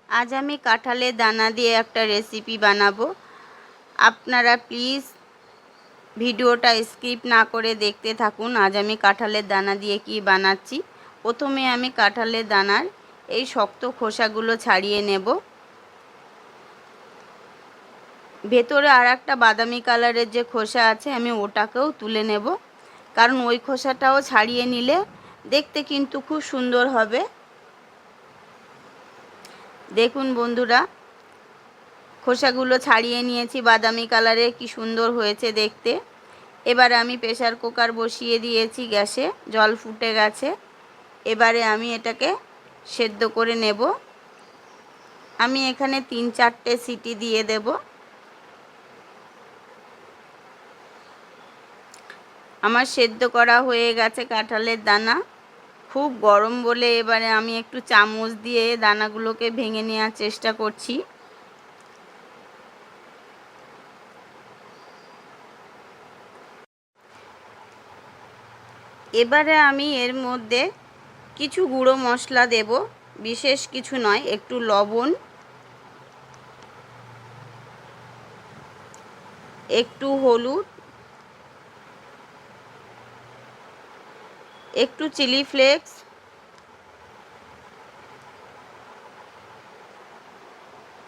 আজ আমি কাঁঠালের দানা দিয়ে একটা রেসিপি বানাবো। আপনারা প্লিজ ভিডিওটা স্কিপ না করে দেখতে থাকুন। আজ আমি কাঁঠালের দানা দিয়ে কি বানাচ্ছি। প্রথমে আমি কাঁঠালের দানার এই শক্ত খোসাগুলো ছাড়িয়ে নেব। ভেতরে আর একটা বাদামি কালারের যে খোসা আছে আমি ওটাকেও তুলে নেব, কারণ ওই খোসাটাও ছাড়িয়ে নিলে দেখতে কিন্তু খুব সুন্দর হবে। দেখুন বন্ধুরা, খোসাগুলো ছাড়িয়ে নিয়েছি, বাদামি কালারে কি সুন্দর হয়েছে দেখতে। এবারে আমি প্রেসার কুকার বসিয়ে দিয়েছি গ্যাসে, জল ফুটে গেছে। এবারে আমি এটাকে সেদ্ধ করে নেব। আমি এখানে 3-4টে সিটি দিয়ে দেব। আমার সেদ্ধ করা হয়ে গেছে কাঁঠালের দানা। খুব গরম বলে এবারে আমি একটু চামচ দিয়ে দানাগুলোকে ভেঙে নেওয়ার চেষ্টা করছি। এবারে আমি এর মধ্যে কিছু গুঁড়ো মশলা দেব, বিশেষ কিছু নয়, একটু লবণ, একটু হলুদ, একটু চিলি ফ্লেক্স,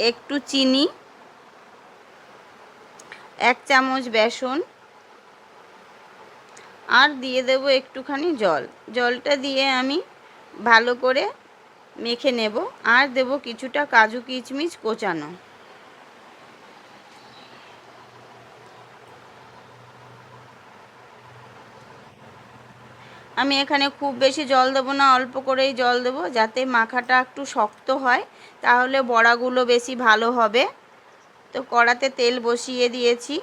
একটু চিনি, 1 চামচ বেসন, আর দিয়ে দেব একটুখানি জল। জলটা দিয়ে আমি ভালো করে মেখে নেব। আর দেব কিছুটা কাজু কিশমিশ কোচানো। আমি এখানে খুব বেশি জল দেব না, অল্প করেই জল দেব, যাতে মাখাটা একটু শক্ত হয়, তাহলে বড়াগুলো বেশি ভালো হবে। তো কড়াতে তেল বসিয়ে দিয়েছি,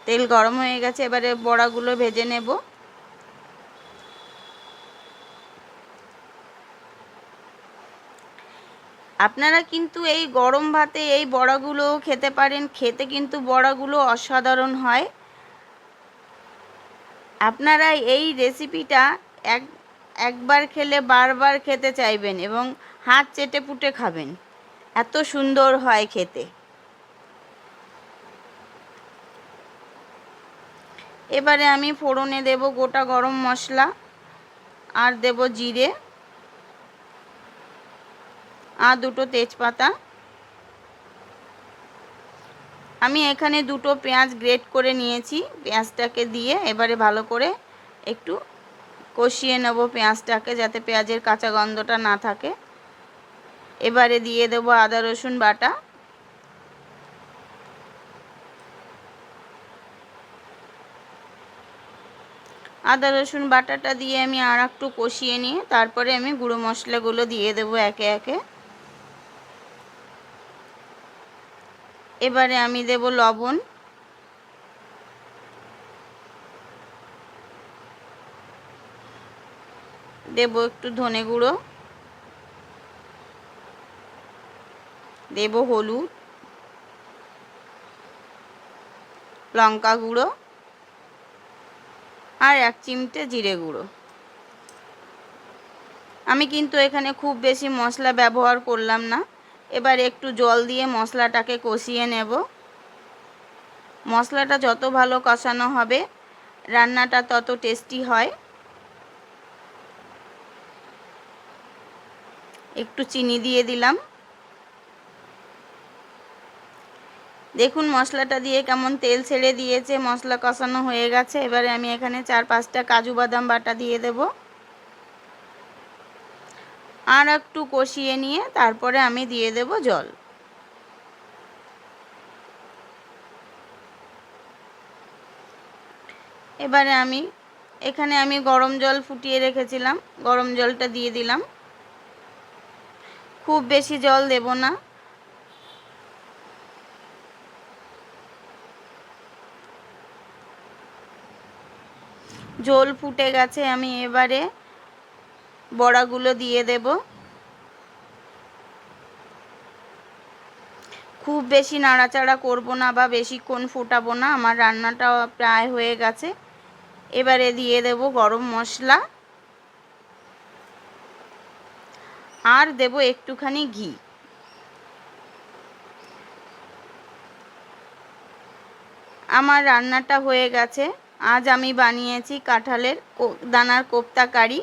তেল গরম হয়ে গেছে। এবারে বড়াগুলো ভেজে নেব। আপনারা কিন্তু এই গরম ভাতে এই বড়াগুলোও খেতে পারেন, খেতে কিন্তু বড়াগুলো অসাধারণ হয়। আপনারা এই রেসিপিটা একবার খেলে বারবার খেতে চাইবেন এবং হাত চেটে পুটে খাবেন, এত সুন্দর হয় খেতে। এবারে আমি ফোড়নে দেব গোটা গরম মশলা, আর দেব জিরে, আর 2টো তেজপাতা। আমি এখানে 2টো পেঁয়াজ গ্রেট করে নিয়েছি। পেঁয়াজটাকে দিয়ে এবারে ভালো করে একটু কষিয়ে নেব পেঁয়াজটাকে, যাতে পেঁয়াজের কাঁচা গন্ধটা না থাকে। এবারে দিয়ে দেব আদা রসুন বাটা, আদা রসুন বাটাটা দিয়ে আমি আর একটু কষিয়ে নিয়ে তারপরে আমি গুঁড়ো মশলাগুলো দিয়ে দেব একে একে। এবারে আমি দেব লবণ, দেব একটু ধনে গুঁড়ো, দেব হলুদ, লঙ্কা গুঁড়ো, আর 1 চিমটে জিরে গুঁড়ো। আমি কিন্তু এখানে খুব বেশি মশলা ব্যবহার করলাম না। এবার একটু জল দিয়ে মশলাটাকে কষিয়ে নেব। মশলাটা যত ভালো কষানো হবে রান্নাটা তত টেস্টি হয়। একটু চিনি দিয়ে দিলাম। দেখুন মশলাটা দিয়ে কেমন তেল ছেড়ে দিয়েছে, মশলা কষানো হয়ে গেছে। এবারে আমি এখানে 4-5টা কাজু বাদাম বাটা দিয়ে দেব। আর একটু কষিয়ে নিয়ে তারপরে আমি দিয়ে দেব জল। এবারে এখানে আমি গরম জল ফুটিয়ে রেখেছিলাম, গরম জলটা দিয়ে দিলাম। খুব বেশি জল দেব না। ঝোল ফুটে গেছে, আমি এবারে বড়াগুলো দিয়ে দেব। খুব বেশি নাড়াচাড়া করব না বা বেশিক্ষণ ফোটাবো না, আমার রান্নাটা প্রায় হয়ে গেছে। এবারে দিয়ে দেব গরম মশলা, আর দেব একটুখানি ঘি। আমার রান্নাটা হয়ে গেছে। আজ আমি বানিয়েছি কাঁঠালের দানার কোপ্তা কারি।